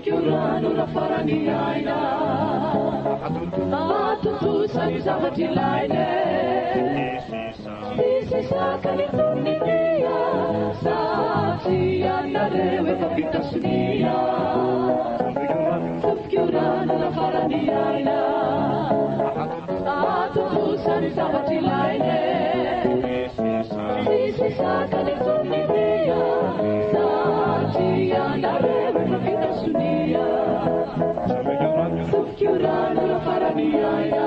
Giurano la faraniaina, tu sai zavatilaine, si sa California, si andare capita sunia. Giurano la faraniaina, tu sai zavatilaine, si sa California, si andare capita sunia. Giurano la faraniaina,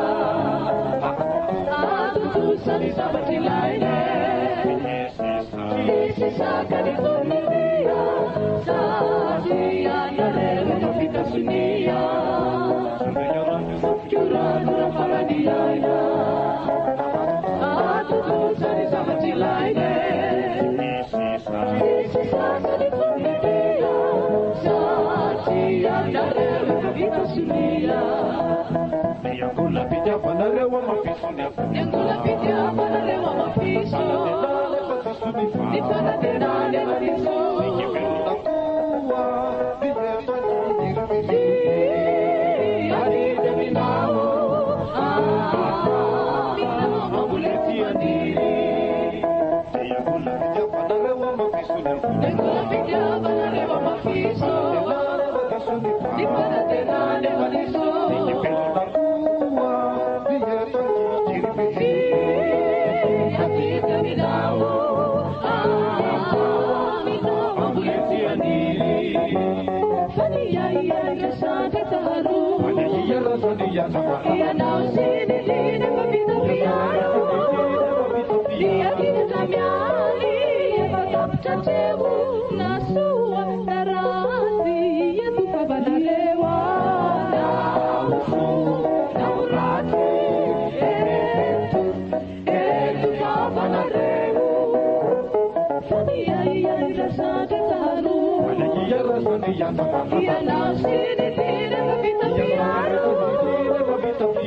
tu sai zavatilaine, si sa California, si andare capita sunia. Giurano la faraniaina, tu sai zavatilaine, si sa California, si andare capita sunia. Yangola pija panare wa mafisunia. Yangola pija panare wa mafiso. Ni pana denale mafiso. Ni peruta kuwa diyeto dirbi. Adi deminao. Minao mabuleti adiri. Yangola pija panare wa mafisunia. Yangola pija panare wa mafiso. Ni pana denale mafiso. Ni peruta kuwa diyeto dirbi. Adi deminao. Minao mabuleti adiri. Fania ya sante taru. Ya now sini lina papito piano. Dia kita kamiali ya kapta tebu nasua darasi ya tu kabadalewa. Nausu naurati tu kabadalewu. Fania ya sante taru. Ya now sini lina papito piano.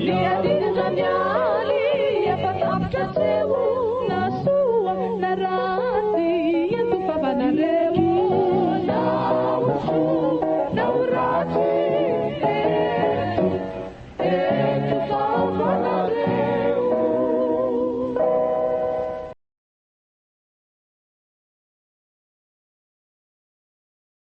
Dia tidak kamiali ya kapta tebu